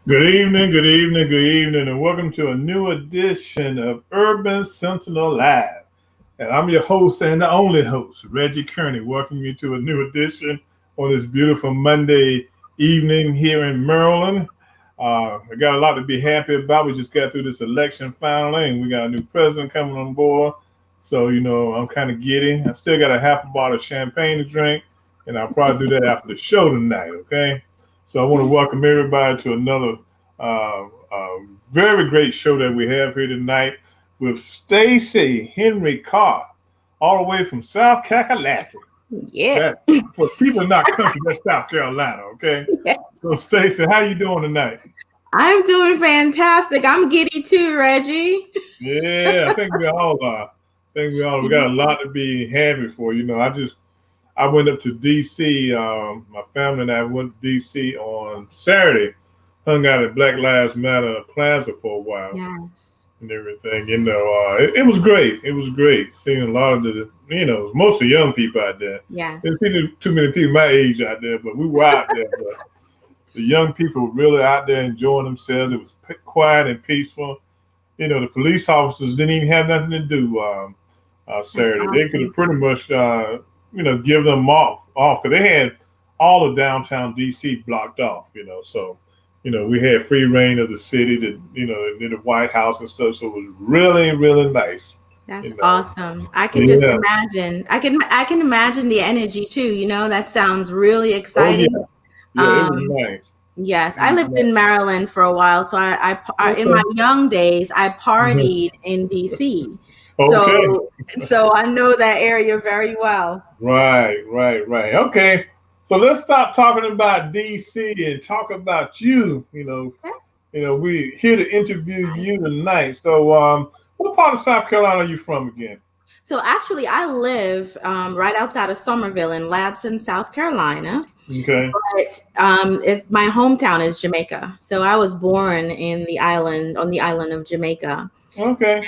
Good evening, good evening, good evening, and welcome to a new edition of Urban Sentinel Live. And I'm your host and the only host, Reggie Kearney, welcoming you to a new edition on this beautiful Monday evening here in Maryland. I got a lot to be happy about. We just got through this election finally, and we got a new president coming on board. So, I'm kind of giddy. I still got a half a bottle of champagne to drink, and I'll probably do that after the show tonight, okay? So I want to welcome everybody to another very great show that we have here tonight with Stacey Henry-Carr, all the way from South Carolina. Yeah. That for people not country, that's South Carolina, okay? Yeah. So Stacey, how you doing tonight? I'm doing fantastic. I'm giddy too, Reggie. Yeah, I think we all are. We got a lot to be happy for. I went up to DC. My family and I went to DC on Saturday, hung out at Black Lives Matter Plaza for a while Yes. and everything. It was great. It was great seeing a lot of mostly young people out there. Yes. There's too many people my age out there, but we were out there. But the young people were really out there enjoying themselves. It was quiet and peaceful. The police officers didn't even have nothing to do Saturday. They could have pretty much, give them off because they had all of downtown DC blocked off. So we had free reign of the city, near the White House and stuff. So it was really, really nice. That's awesome. I can just imagine. I can imagine the energy too. That sounds really exciting. Oh, yeah, it was nice. Yes, I lived in Maryland for a while, so I in my young days I partied in DC. So I know that area very well. Right. Okay. So let's stop talking about DC and talk about you. We here to interview you tonight. So, what part of South Carolina are you from again? So actually, I live right outside of Somerville in Ladson, South Carolina. Okay. But it's my hometown is Jamaica. So I was born on the island of Jamaica. Okay.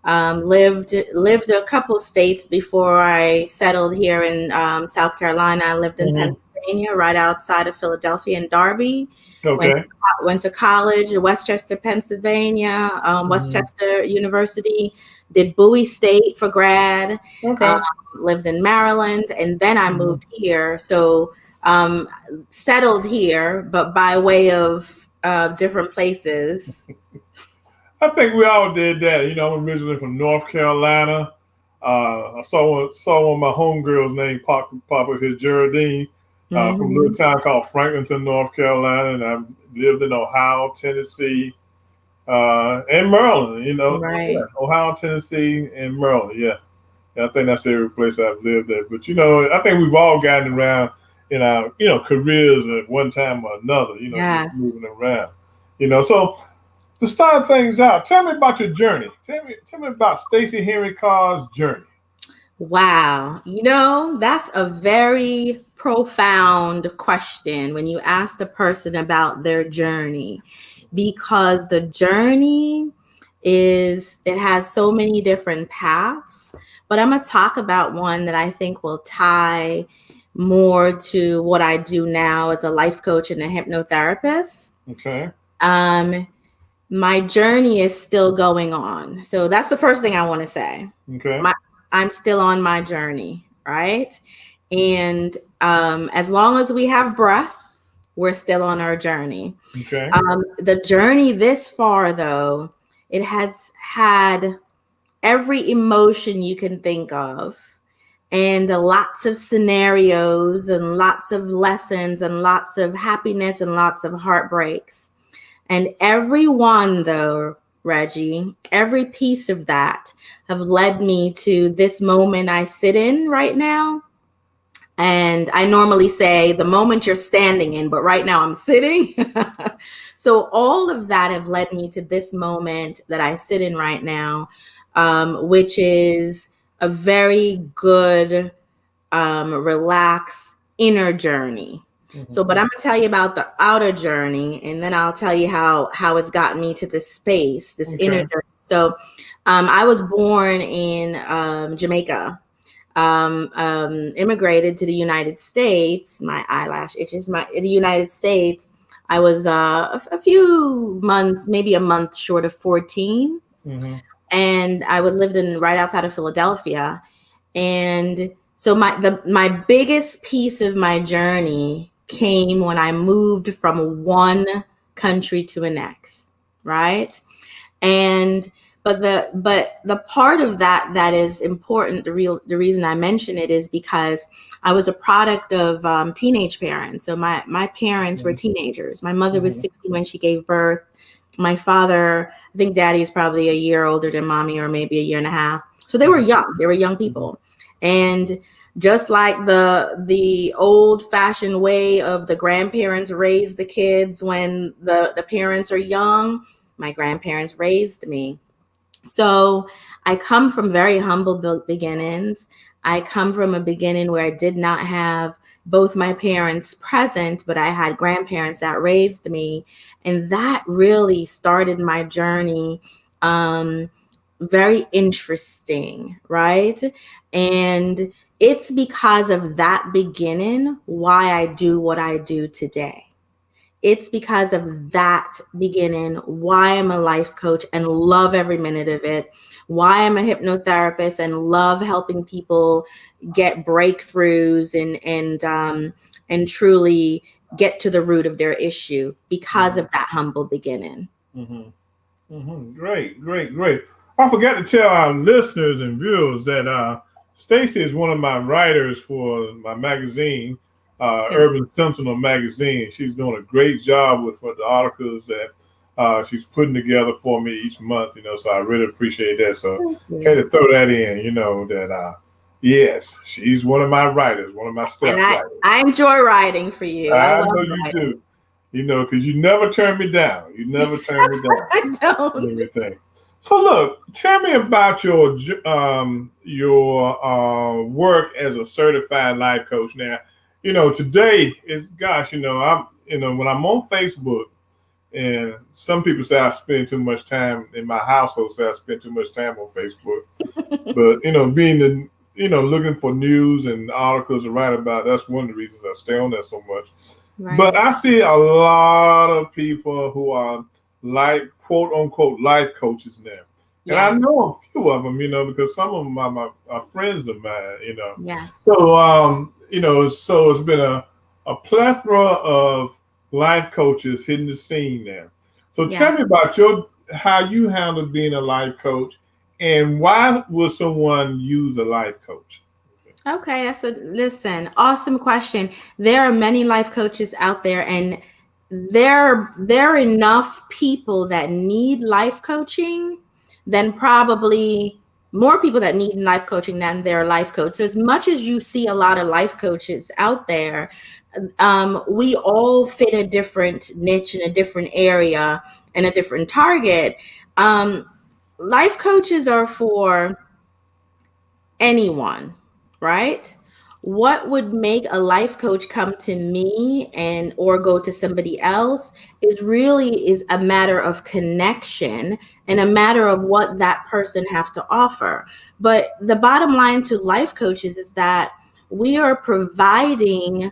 Lived a couple states before I settled here in South Carolina. I lived in Pennsylvania, right outside of Philadelphia and Derby. Okay. Went to college in Westchester, Pennsylvania, Westchester University. Did Bowie State for grad. Okay. Lived in Maryland, and then I moved here. So settled here, but by way of different places. I think we all did that. I'm originally from North Carolina. I saw one of my homegirls named Papa here, Geraldine, from a little town called Franklinton, North Carolina, and I lived in Ohio, Tennessee, and Maryland. Right. Ohio, Tennessee, and Maryland. Yeah, I think that's every place I've lived at. But I think we've all gotten around in our careers at one time or another. Yes. Moving around. So. To start things out, tell me about your journey. Tell me about Stacey Henry-Carr's journey. Wow. That's a very profound question when you ask a person about their journey, because the journey it has so many different paths, but I'm going to talk about one that I think will tie more to what I do now as a life coach and a hypnotherapist. Okay. My journey is still going on. So that's the first thing I want to say. Okay. I'm still on my journey, right? And as long as we have breath, we're still on our journey. Okay. The journey this far, though, it has had every emotion you can think of, and lots of scenarios and lots of lessons and lots of happiness and lots of heartbreaks. And every one, though, Reggie, every piece of that have led me to this moment I sit in right now. And I normally say the moment you're standing in, but right now I'm sitting. So all of that have led me to this moment that I sit in right now, which is a very good, relaxed inner journey. So, but I'm going to tell you about the outer journey, and then I'll tell you how it's gotten me to this space, this inner journey. So, I was born in Jamaica, immigrated to the United States. My eyelash itches. The United States I was a few months, maybe a month short of 14. Mm-hmm. And I would lived in right outside of Philadelphia. And so my biggest piece of my journey came when I moved from one country to the next, right? And but the part of that is important. The reason I mention it is because I was a product of teenage parents. So my parents were teenagers. My mother was 16 when she gave birth. My father, I think daddy is probably a year older than mommy, or maybe a year and a half. So they were young. They were young people. And just like the old fashioned way of the grandparents raise the kids when the parents are young, my grandparents raised me. So I come from very humble beginnings. I come from a beginning where I did not have both my parents present, but I had grandparents that raised me. And that really started my journey. Very interesting, right? And it's because of that beginning why I do what I do today. It's because of that beginning why I'm a life coach and love every minute of it, why I'm a hypnotherapist and love helping people get breakthroughs and truly get to the root of their issue because of that humble beginning. Mm-hmm. Mm-hmm. Great, great, great. I forgot to tell our listeners and viewers that Stacey is one of my writers for my magazine, Urban Sentinel magazine. She's doing a great job with the articles that she's putting together for me each month. So I really appreciate that. So had to throw that in. That yes, she's one of my writers, one of my staff And writers. I enjoy writing for you. I I love know you writing. do. Because you never turn me down. You never turn me down. I don't. Everything. So look, tell me about your work as a certified life coach. Now, today is gosh, I'm when I'm on Facebook, and some people say I spend too much time in my household. Say I spend too much time on Facebook, but being the looking for news and articles to write about, that's one of the reasons I stay on there so much. Right. But I see a lot of people who are like quote unquote life coaches now. And I Yes. know a few of them, because some of them are friends of mine. Yes. So it's been a plethora of life coaches hitting the scene now. So tell me about how you handle being a life coach, and why would someone use a life coach? Okay, listen, awesome question. There are many life coaches out there, and there are enough people that need life coaching than probably more people that need life coaching than their life coach. So as much as you see a lot of life coaches out there, we all fit a different niche in a different area and a different target. Life coaches are for anyone, right? What would make a life coach come to me and or go to somebody else is a matter of connection and a matter of what that person have to offer. But the bottom line to life coaches is that we are providing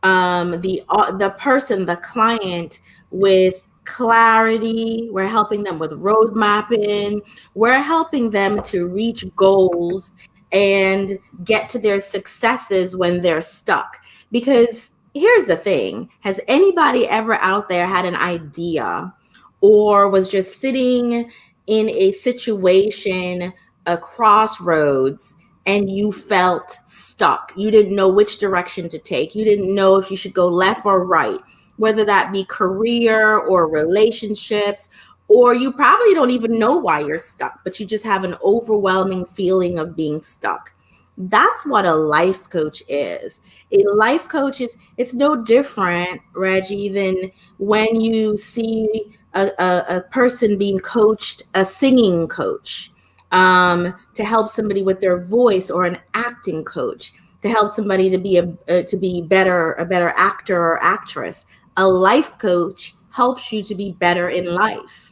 the person, the client, with clarity. We're helping them with road mapping. We're helping them to reach goals and get to their successes when they're stuck. Because here's the thing, has anybody ever out there had an idea or was just sitting in a situation, a crossroads, and you felt stuck? You didn't know which direction to take. You didn't know if you should go left or right, whether that be career or relationships, or you probably don't even know why you're stuck, but you just have an overwhelming feeling of being stuck. That's what a life coach is. A life coach it's no different, Reggie, than when you see a person being coached, a singing coach, to help somebody with their voice, or an acting coach to help somebody to be a better actor or actress. A life coach helps you to be better in life.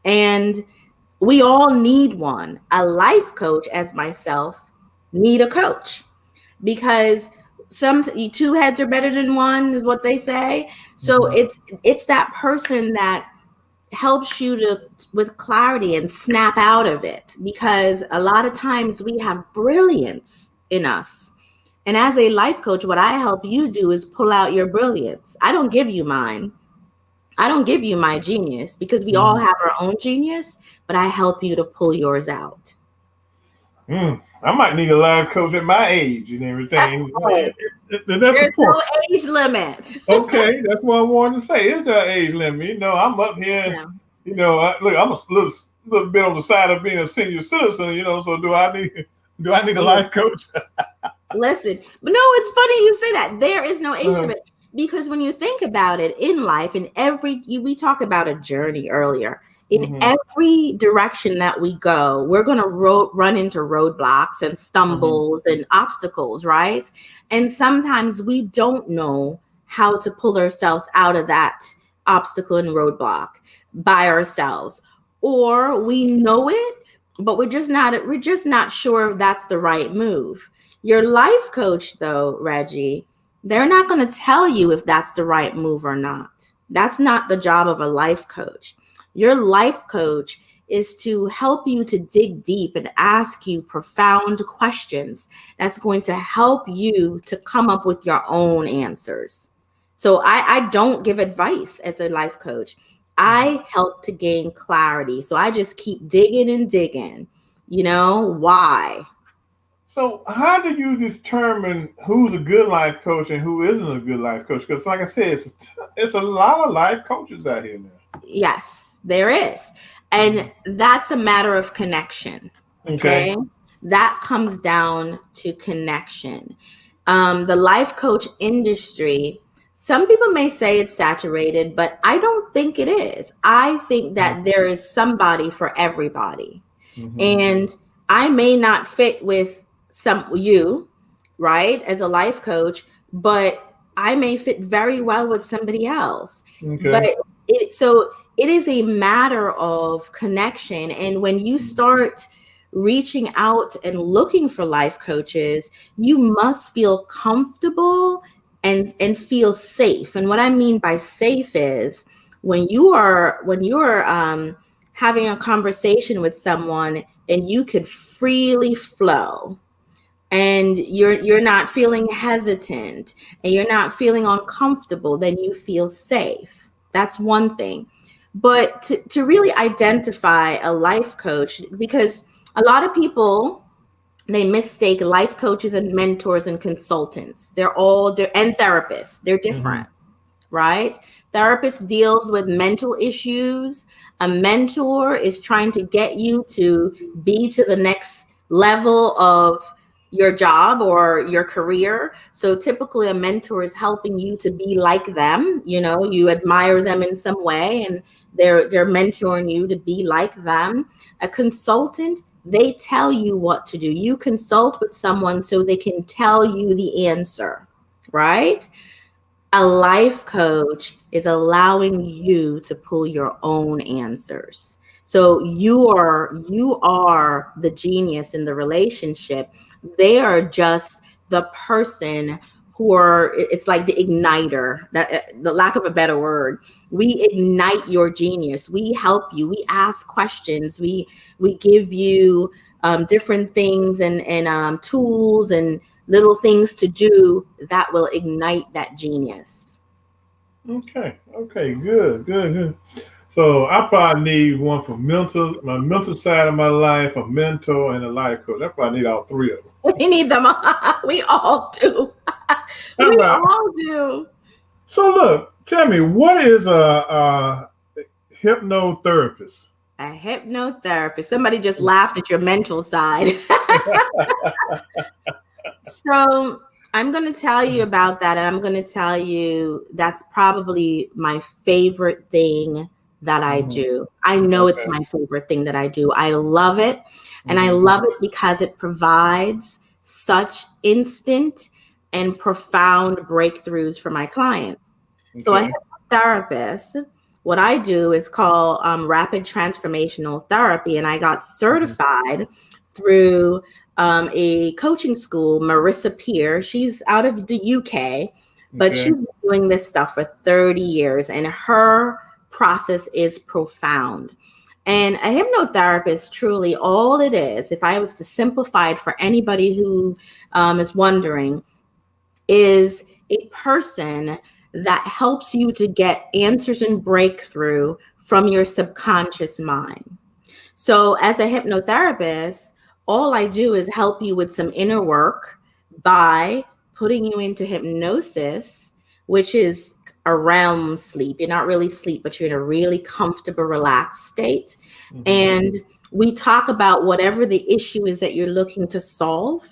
And we all need one. A life coach, as myself, need a coach, because some two heads are better than one is what they say. So Mhm. it's that person that helps you to with clarity and snap out of it, because a lot of times we have brilliance in us. And as a life coach, what I help you do is pull out your brilliance. I don't give you mine. I don't give you my genius, because we all Mhm. have our own genius, but I help you to pull yours out. I might need a life coach at my age and everything. Oh, That's the there's point. no age limit. Okay, that's what I wanted to say. Is there an age limit? I'm up here. No. Look, I'm a little bit on the side of being a senior citizen. So do I need a life coach? Listen, but no, it's funny you say that. There is no age Uh, limit, because when you think about it in life, in we talk about a journey earlier. In mhm, every direction that we go, we're going to run into roadblocks and mhm, stumbles and obstacles, right? And sometimes we don't know how to pull ourselves out of that obstacle and roadblock by ourselves, or we know it, but we're just not sure if that's the right move. Your life coach, though, Reggie, they're not going to tell you if that's the right move or not. That's not the job of a life coach. Your life coach is to help you to dig deep and ask you profound questions that's going to help you to come up with your own answers. So I don't give advice as a life coach. mhm. I help to gain clarity. So I just keep digging and digging. Why? So, how do you determine who's a good life coach and who isn't a good life coach? Because, like I said, it's a lot of life coaches out here now. Yes, there is. And Mhm. that's a matter of connection. Okay. Okay. That comes down to connection. The life coach industry, some people may say it's saturated, but I don't think it is. I think that there is somebody for everybody. Mm-hmm. And I may not fit with you, right, as a life coach, but I may fit very well with somebody else. But Okay. it is a matter of connection. And when you start reaching out and looking for life coaches, you must feel comfortable and feel safe. And what I mean by safe is when you're having a conversation with someone and you could freely flow, and you're not feeling hesitant and you're not feeling uncomfortable, then you feel safe. That's one thing. But to really identify a life coach, because a lot of people, they mistake life coaches and mentors and consultants. And therapists, they're Mm-hmm. different, right? Therapist deals with mental issues. A mentor is trying to get you to be to the next level of your job or your career. So typically a mentor is helping you to be like them. You admire them in some way, and they're mentoring you to be like them. A consultant, they tell you what to do. You consult with someone so they can tell you the answer, right? A life coach is allowing you to pull your own answers. So you are the genius in the relationship. They are just the person who are, it's like the igniter, that the lack of a better word. We ignite your genius. We help you. We ask questions. We give you different things and tools and little things to do that will ignite that genius. Okay. Okay. Good. Good. Good. So I probably need one for my mental side of my life, a mentor, and a life coach. I probably need all three of them. We need them. We all do. All We right. all do. So look, tell me, what is a hypnotherapist? A hypnotherapist. Somebody just laughed at your mental side. So I'm going to tell you about that. And I'm going to tell you that's probably my favorite thing that I Mhm. do. I know it's Okay. my favorite thing that I do. I love it. And I Mhm. love it because it provides such instant and profound breakthroughs for my clients. So a Okay. hypnotherapist, what I do is called rapid transformational therapy. And I got Mhm. certified through a coaching school, Marissa Peer. She's out of the UK, but Okay. she's been doing this stuff for 30 years, and her process is profound. And a hypnotherapist, truly, all it is, if I was to simplify it for anybody who is wondering, is a person that helps you to get answers and breakthrough from your subconscious mind. So, as a hypnotherapist, all I do is help you with some inner work by putting you into hypnosis, which is a REM sleep. You're not really asleep, but you're in a really comfortable, relaxed state. Mhm. And we talk about whatever the issue is that you're looking to solve.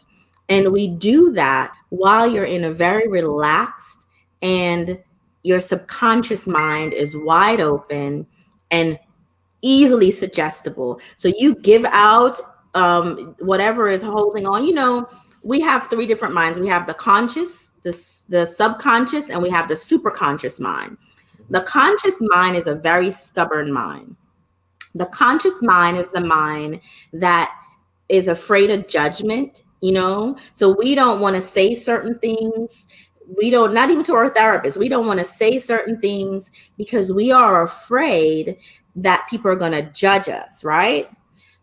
And we do that while you're in a very relaxed and your subconscious mind is wide open and easily suggestible. So you give out whatever is holding on. You know, we have three different minds. We have the conscious, the subconscious, and we have the superconscious mind. The conscious mind is a very stubborn mind. The conscious mind is the mind that is afraid of judgment, you know? So we don't want to say certain things. We don't, not even to our therapist, we don't want to say certain things because we are afraid that people are going to judge us, right?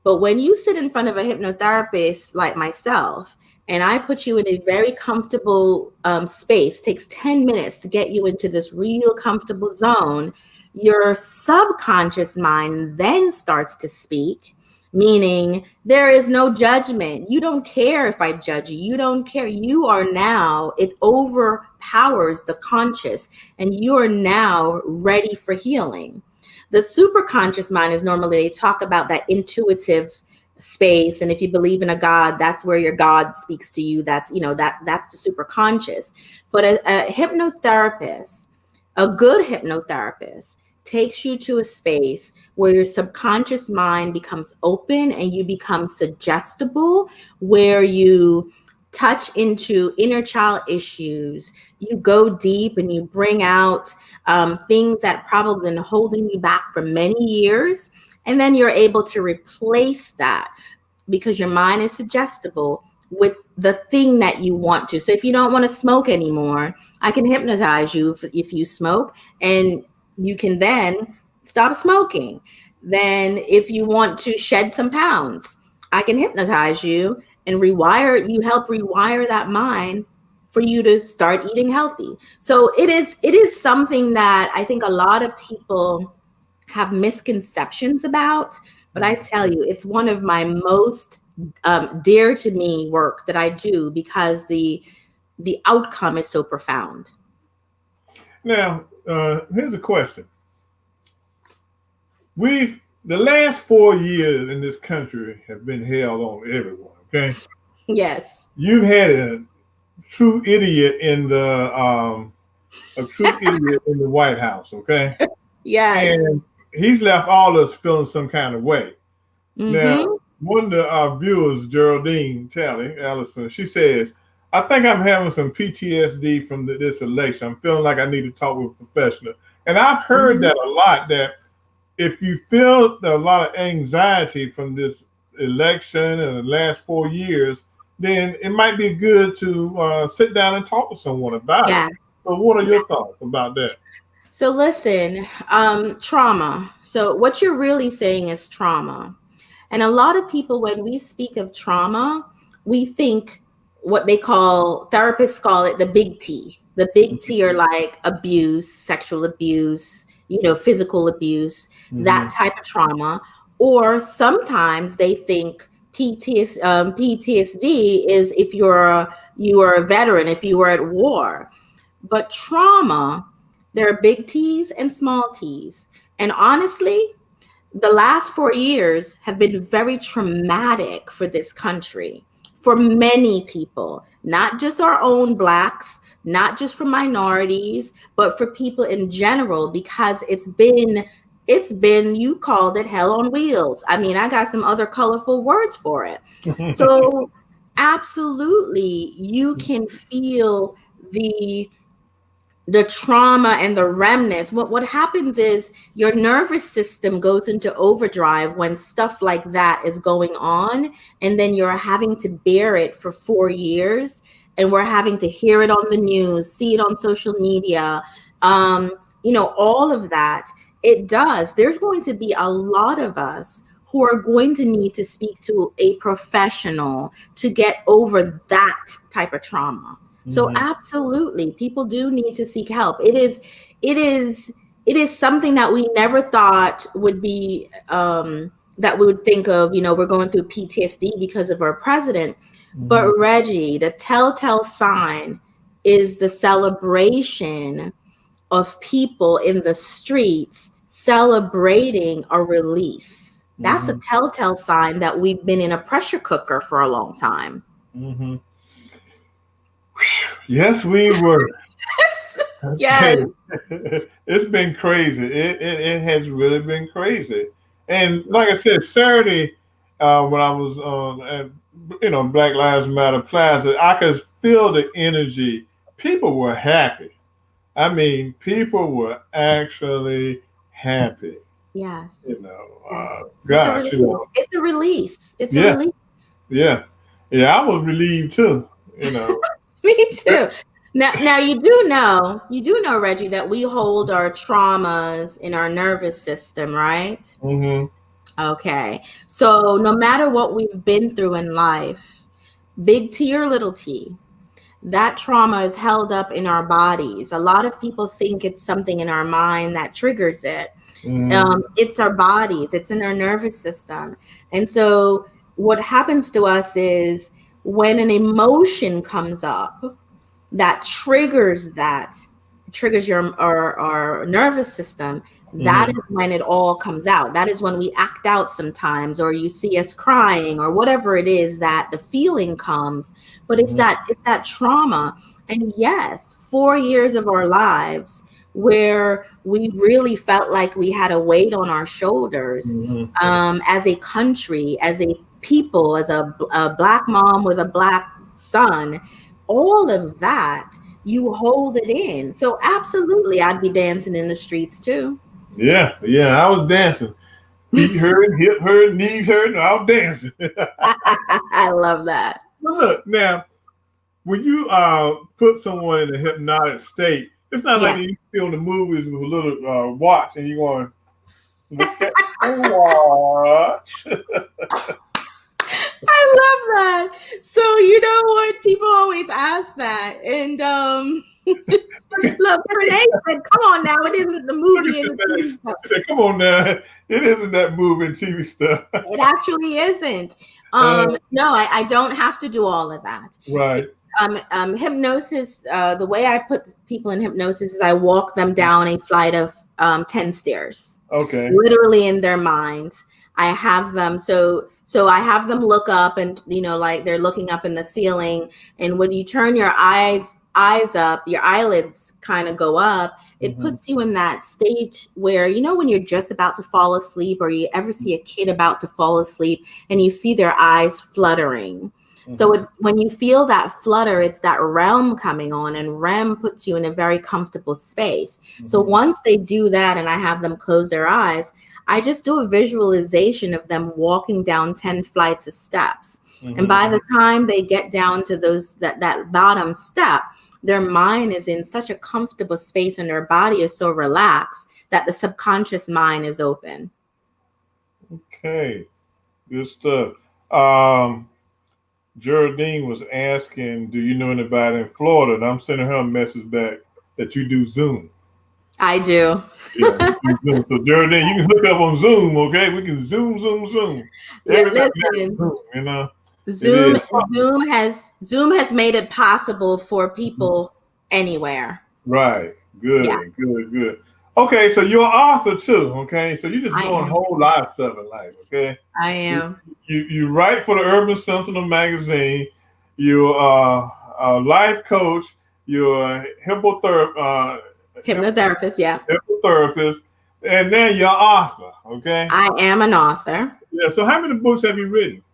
But when you sit in front of a hypnotherapist like myself, and I put you in a very comfortable space, takes 10 minutes to get you into this real comfortable zone, your subconscious mind then starts to speak, meaning there is no judgment. You don't care if I judge you. You don't care. You are now, it overpowers the conscious, and you are now ready for healing. The superconscious mind is normally, they talk about that intuitive space, and if you believe in a God, that's where your God speaks to you. That's, you know, that's the superconscious. But a hypnotherapist, a good hypnotherapist, takes you to a space where your subconscious mind becomes open and you become suggestible, where you touch into inner child issues. You go deep and you bring out things that probably been holding you back for many years. And then you're able to replace that because your mind is suggestible with the thing that you want to. So if you don't want to smoke anymore, I can hypnotize you if you smoke, and you can then stop smoking. Then if you want to shed some pounds, I can hypnotize you and help rewire that mind for you to start eating healthy. So it is something that I think a lot of people have misconceptions about, but I tell you, it's one of my most dear to me work that I do because the outcome is so profound. Now, here's a question. The last 4 years in this country have been hell on everyone. Okay, Yes. you've had a true idiot in the White House. Okay, Yes. and he's left all us feeling some kind of way. Now, Mm-hmm. one of our viewers, Geraldine Talley Allison, she says, I think I'm having some PTSD from this election. I'm feeling like I need to talk with a professional. And I've heard Mm-hmm. that a lot, that if you feel a lot of anxiety from this election and the last 4 years, then it might be good to sit down and talk to someone about it. Yeah. So, what are your thoughts about that? So listen, trauma. So what you're really saying is trauma. And a lot of people, when we speak of trauma, we think what they call, therapists call it the big T. The big T are like abuse, sexual abuse, you know, physical abuse, Mm-hmm. that type of trauma. Or sometimes they think PTSD is if you are a veteran, if you were at war. But trauma, there are big T's and small T's. And honestly, the last 4 years have been very traumatic for this country, for many people, not just our own Blacks, not just for minorities, but for people in general, because it's been, you called it hell on wheels. I mean, I got some other colorful words for it. So absolutely, you can feel the the trauma and the remnants, what happens is your nervous system goes into overdrive when stuff like that is going on, and then you're having to bear it for 4 years, and we're having to hear it on the news, see it on social media, all of that. It does. There's going to be a lot of us who are going to need to speak to a professional to get over that type of trauma. So absolutely, people do need to seek help. It is something that we never thought would be, that we would think of, we're going through PTSD because of our president. But Reggie, the telltale sign is the celebration of people in the streets celebrating a release. That's a telltale sign that we've been in a pressure cooker for a long time. Yes, we were. Yes. It's been crazy. It has really been crazy. And like I said, Saturday, when I was at Black Lives Matter Plaza, I could feel the energy. People were happy. I mean, people were actually happy. Yes. Gosh, it's a release. It's a release. Yeah. I was relieved too. Me too. Now you do know, Reggie, that we hold our traumas in our nervous system, right? Okay. So no matter what we've been through in life, big T or little t, that trauma is held up in our bodies. A lot of people think it's something in our mind that triggers it. It's our bodies. It's in our nervous system. And so what happens to us is when an emotion comes up that triggers our nervous system, that is when it all comes out. That is when we act out sometimes, or you see us crying, or whatever it is that the feeling comes. But it's that trauma. And yes, 4 years of our lives where we really felt like we had a weight on our shoulders, as a country, as a people, as a Black mom with a Black son, all of that, you hold it in. So absolutely, I'd be dancing in the streets too. Yeah, I was dancing. Feet hurt, hip hurt, knees hurt, I was dancing. I love that. Look, now, when you put someone in a hypnotic state, it's not like you film the movies with a little watch and you're going, look at the watch. I love that. So you know what? People always ask that. And look, Renee said, come on now, it isn't the movie and the TV stuff. I said, come on now. It isn't that movie and TV stuff. It actually isn't. No, I don't have to do all of that. Right. Hypnosis, the way I put people in hypnosis is I walk them down a flight of 10 stairs. Okay. Literally in their minds. I have them, so I have them look up, and like they're looking up in the ceiling, and when you turn your eyes up, your eyelids kind of go up. It puts you in that state where, when you're just about to fall asleep, or you ever see a kid about to fall asleep and you see their eyes fluttering. So when you feel that flutter, it's that REM coming on, and REM puts you in a very comfortable space. So once they do that and I have them close their eyes, I just do a visualization of them walking down 10 flights of steps. And by the time they get down to that bottom step, their mind is in such a comfortable space and their body is so relaxed that the subconscious mind is open. Okay, good stuff. Geraldine was asking, do you know anybody in Florida? And I'm sending her a message back that you do Zoom. I do. Yeah, Zoom. So Geraldine, you can hook up on Zoom, okay? We can Zoom. Yeah, listen. Zoom, Zoom has made it possible for people anywhere. Right. Good. Okay, so you're an author too, okay? So you're just doing a whole lot of stuff in life, okay? I am. You write for the Urban Sentinel magazine. You're a life coach. You're a hypnotherapist, yeah. Hypnotherapist. And then you're an author, okay? I am an author. Yeah, so how many books have you written?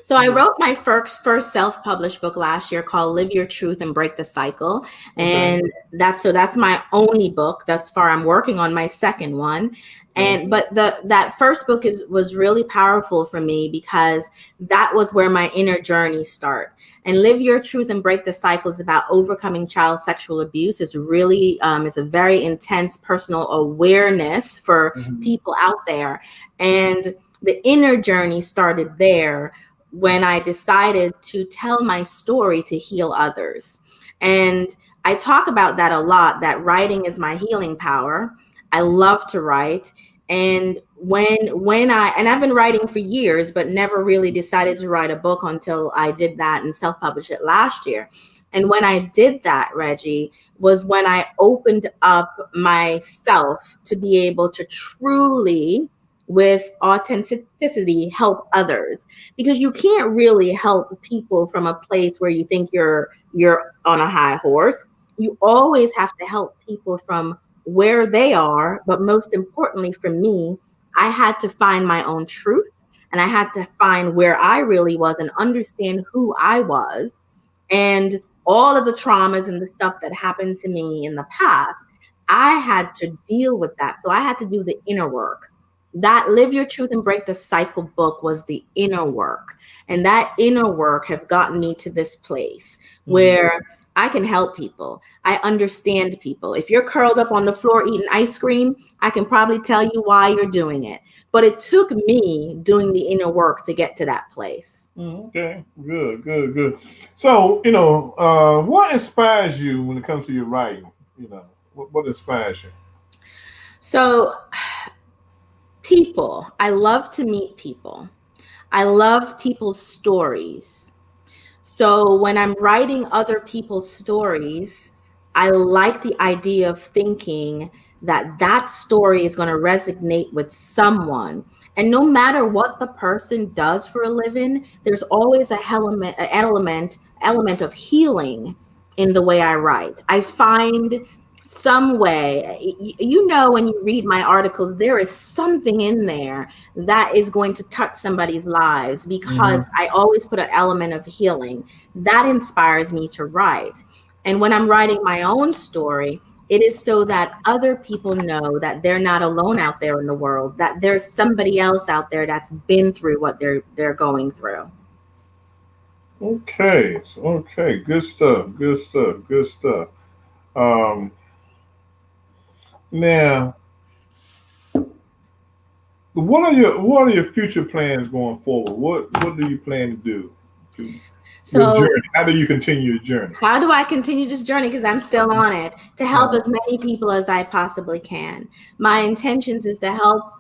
So I wrote my first self-published book last year called Live Your Truth and Break the Cycle. Okay. And that's my only book thus far. I'm working on my second one. And but that first book was really powerful for me because that was where my inner journey start. And Live Your Truth and Break the Cycle is about overcoming child sexual abuse. It's really it's a very intense personal awareness for people out there. And the inner journey started there when I decided to tell my story to heal others. And I talk about that a lot, that writing is my healing power. I love to write. And I've been writing for years, but never really decided to write a book until I did that and self-published it last year. And when I did that, Reggie, was when I opened up myself to be able to truly, with authenticity, help others, because you can't really help people from a place where you think you're on a high horse. You always have to help people from where they are. But most importantly for me, I had to find my own truth, and I had to find where I really was and understand who I was, and all of the traumas and the stuff that happened to me in the past. I had to deal with that. So I had to do the inner work. That Live Your Truth and Break the Cycle book was the inner work. And that inner work have gotten me to this place where I can help people. I understand people. If you're curled up on the floor eating ice cream, I can probably tell you why you're doing it. But it took me doing the inner work to get to that place. Okay, good. So, what inspires you when it comes to your writing? What inspires you? So, people, I love to meet people. I love people's stories. So when I'm writing other people's stories, I like the idea of thinking that that story is going to resonate with someone. And no matter what the person does for a living, there's always element of healing in the way I write. I find some way, when you read my articles, there is something in there that is going to touch somebody's lives because I always put an element of healing. That inspires me to write. And when I'm writing my own story, it is so that other people know that they're not alone out there in the world, that there's somebody else out there that's been through what they're going through. Okay, good stuff. Um, Now, what are your future plans going forward? What do you plan to do? Your So journey. How do you continue your journey? how do I continue this journey? Because I'm still on it, to help as many people as I possibly can. My intentions is to help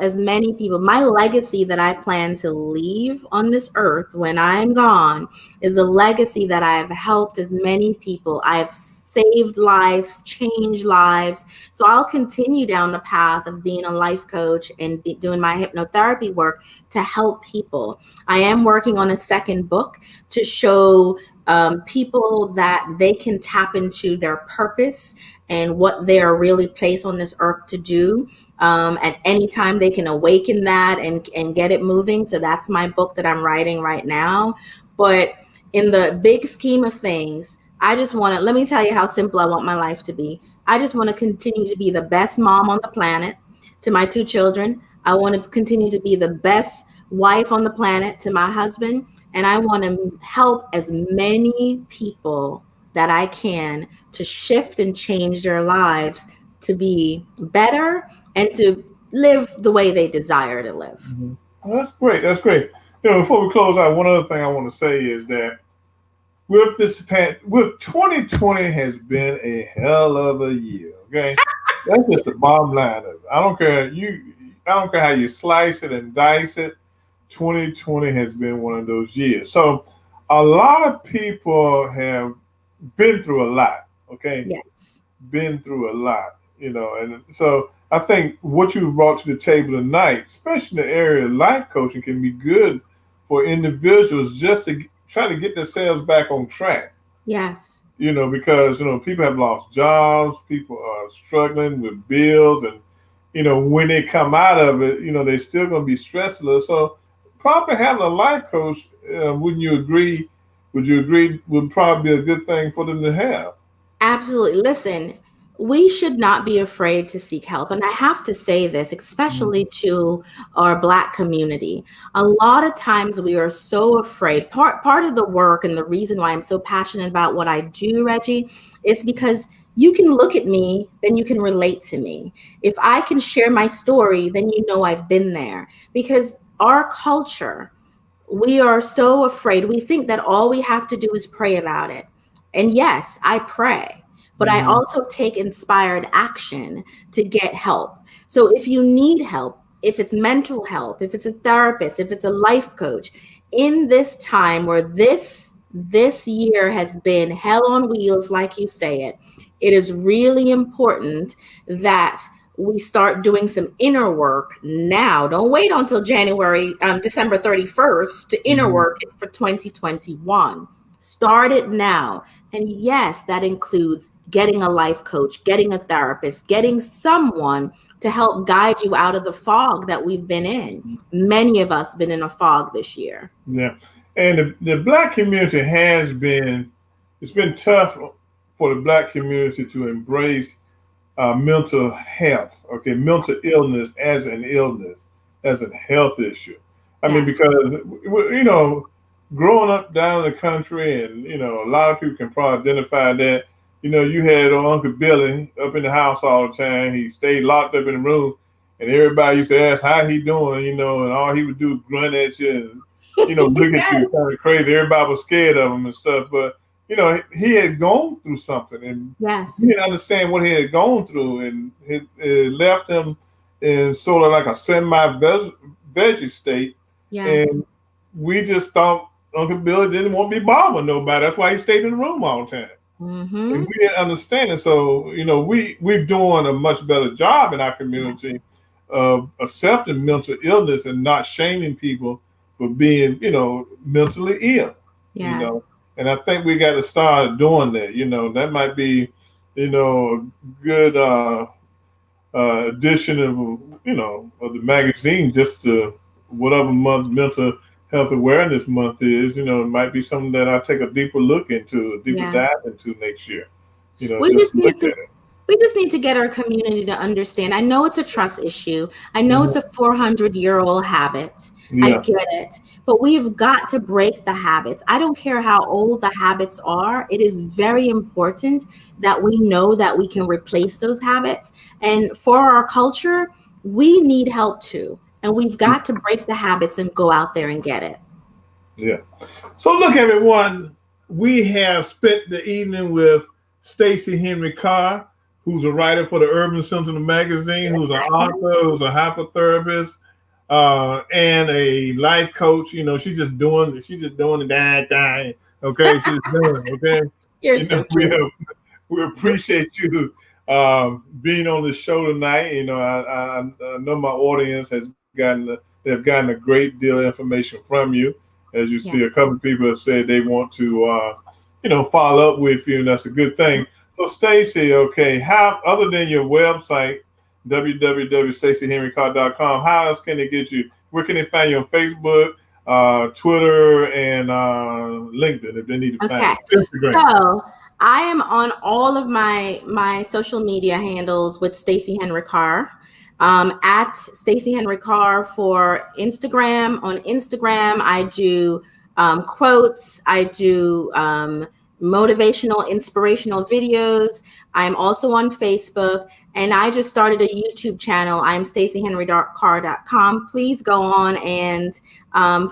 as many people. My legacy that I plan to leave on this earth when I'm gone is a legacy that I've helped as many people. I've saved lives, changed lives. So I'll continue down the path of being a life coach and doing my hypnotherapy work to help people. I am working on a second book to show people that they can tap into their purpose and what they are really placed on this earth to do. At any time they can awaken that and get it moving. So that's my book that I'm writing right now. But in the big scheme of things, I just want to, let me tell you how simple I want my life to be. I just want to continue to be the best mom on the planet to my two children. I want to continue to be the best wife on the planet to my husband. And I want to help as many people that I can to shift and change their lives to be better and to live the way they desire to live. Well, that's great. That's great. Before we close out, one other thing I want to say is that with 2020 has been a hell of a year. Okay, that's just the bottom line of it. I don't care how you slice it and dice it. 2020 has been one of those years. So a lot of people have been through a lot. Okay, Yes. been through a lot. And so I think what you brought to the table tonight, especially in the area of life coaching, can be good for individuals just to try to get themselves back on track. Yes. Because people have lost jobs, people are struggling with bills, and when they come out of it, they're still going to be stressed a little. So probably having a life coach, wouldn't you agree? Would you agree would probably be a good thing for them to have? Absolutely. Listen, we should not be afraid to seek help. And I have to say this, Mhm. especially to our Black community. A lot of times we are so afraid. Part of the work and the reason why I'm so passionate about what I do, Reggie, is because you can look at me, then you can relate to me. If I can share my story, then you know I've been there. Because our culture, we are so afraid. We think that all we have to do is pray about it. And yes, I pray, but I Mhm. also take inspired action to get help. So if you need help, if it's mental help, if it's a therapist, if it's a life coach, in this time where this year has been hell on wheels, like you say it is really important that we start doing some inner work now. Don't wait until December 31st to inner Mhm. work it for 2021. Start it now. And yes, that includes getting a life coach, getting a therapist, getting someone to help guide you out of the fog that we've been in. Many of us been in a fog this year. Yeah, and the black community has been. It's been tough for the black community to embrace mental health. Okay, mental illness as a health issue. I mean, Yes. because growing up down in the country, and a lot of people can probably identify that. You had Uncle Billy up in the house all the time. He stayed locked up in the room, and everybody used to ask how he doing. And all he would do is grunt at you and look at you Yes. kind of crazy. Everybody was scared of him and stuff, but he had gone through something, and he Yes. didn't understand what he had gone through, and it left him in sort of like a semi-veggie state. Yes. And we just thought Uncle Billy didn't want to be bothered with nobody. That's why he stayed in the room all the time. And Mm-hmm. we didn't understand it. So, we're doing a much better job in our community of accepting mental illness and not shaming people for being, mentally ill, you Yes. know. And I think we got to start doing that. That might be, a good edition of, of the magazine, just to whatever month mental health awareness month is. It might be something that I take a deeper look into, a deeper Yeah. dive into next year. We Just just look need at to it. we just need to get our community to understand. I know it's a trust issue. I know it's Mhm. a 400-year-old habit. I Yeah, get it. But we've got to break the habits. I don't care how old the habits are. It is very important that we know that we can replace those habits. And for our culture, we need help too. And we've got to break the habits and go out there and get it. yeah. So look, everyone, we have spent the evening with Stacey Henry-Carr, who's a writer for the Urban Sentinel magazine, who's an Exactly. author, who's a hypnotherapist, and a life coach. She's just doing the dang thing. Okay, she's doing it. Okay, You're you know, so we cute. have, we appreciate you being on the show tonight. I know my audience they've gotten a great deal of information from you. As you see, Yeah. a couple of people have said they want to, follow up with you, and that's a good thing. So, Stacey, okay, how other than your website, www.staceyhenrycarr.com, how else can they get you? Where can they find you on Facebook, Twitter, and LinkedIn if they need to find Okay. you? Instagram. So I am on all of my social media handles with Stacey Henry Carr. At Stacey Henry Carr for Instagram. On Instagram, I do quotes. I do motivational, inspirational videos. I'm also on Facebook, and I just started a YouTube channel. I'm StaceyHenry.Carr.com. Please go on and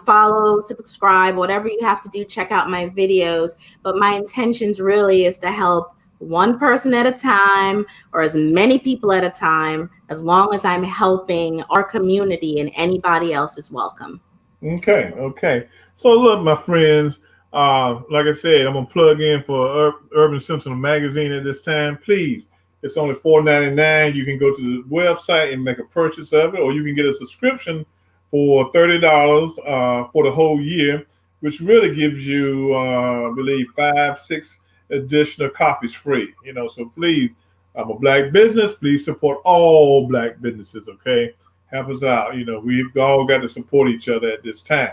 follow, subscribe, whatever you have to do. Check out my videos. But my intentions really is to help one person at a time or as many people at a time, as long as I'm helping our community, and anybody else is welcome. Okay, okay. So look, my friends, like I said, I'm gonna plug in for Urban Sentinel magazine at this time. Please, it's only $4.99. You can go to the website and make a purchase of it, or you can get a subscription for $30 for the whole year, which really gives you, I believe, 5, 6 additional copies free. So please, I'm a black business. Please support all black businesses. Okay. Help us out. We've all got to support each other at this time.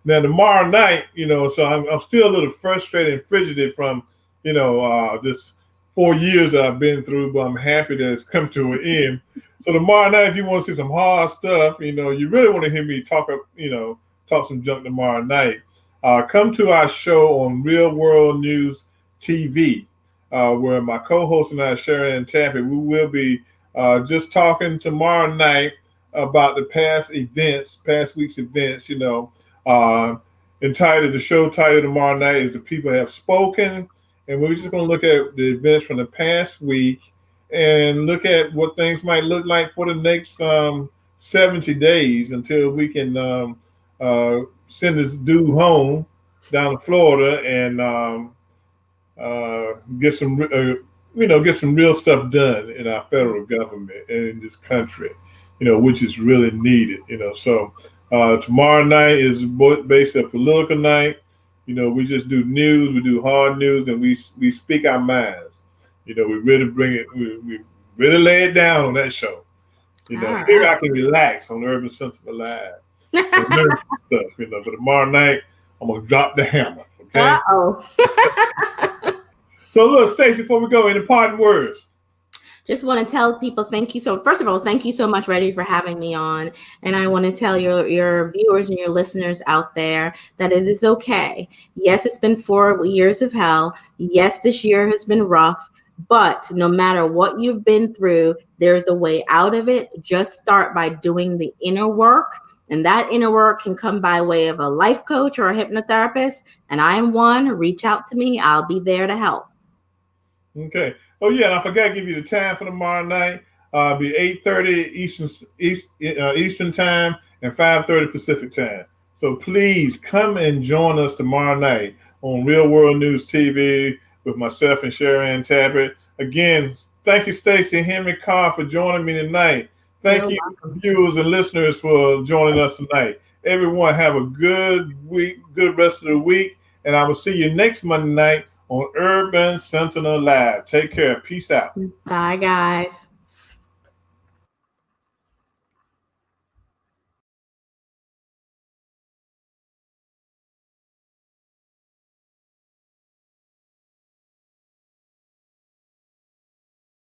Now tomorrow night, so I'm still a little frustrated and frigid from, this 4 years that I've been through, but I'm happy that it's come to an end. So tomorrow night, if you want to see some hard stuff, you really want to hear me talk some junk tomorrow night. Come to our show on Real World News TV, where my co-host and I, Sharon and Taffy, we will be just talking tomorrow night about the past week's events. The show title tomorrow night is "The People Have Spoken," and we're just going to look at the events from the past week and look at what things might look like for the next 70 days until we can send this dude home down to Florida and get some real stuff done in our federal government and in this country, which is really needed. So tomorrow night is basically a political night. We just do news, we do hard news, and we speak our minds. We really bring it, we really lay it down on that show. Here I can relax on Urban Sentinel Live and learn some stuff. But tomorrow night I'm gonna drop the hammer. Okay. So look, Stacey, before we go, any parting words? Just want to tell people thank you. So first of all, thank you so much, Reggie, for having me on. And I want to tell your viewers and your listeners out there that it is okay. Yes, it's been 4 years of hell. Yes, this year has been rough. But no matter what you've been through, there's a way out of it. Just start by doing the inner work. And that inner work can come by way of a life coach or a hypnotherapist. And I am one. Reach out to me. I'll be there to help. Okay. Oh yeah, and I forgot to give you the time for tomorrow night. It'll be 8:30 Eastern time and 5:30 Pacific time. So please come and join us tomorrow night on Real World News TV with myself and Sharon Tabbert. Again, thank you, Stacey Henry-Carr, for joining me tonight. Thank you, viewers and listeners, for joining us tonight. Everyone have a good week, good rest of the week, and I will see you next Monday night on Urban Sentinel Live. Take care. Peace out. Bye, guys.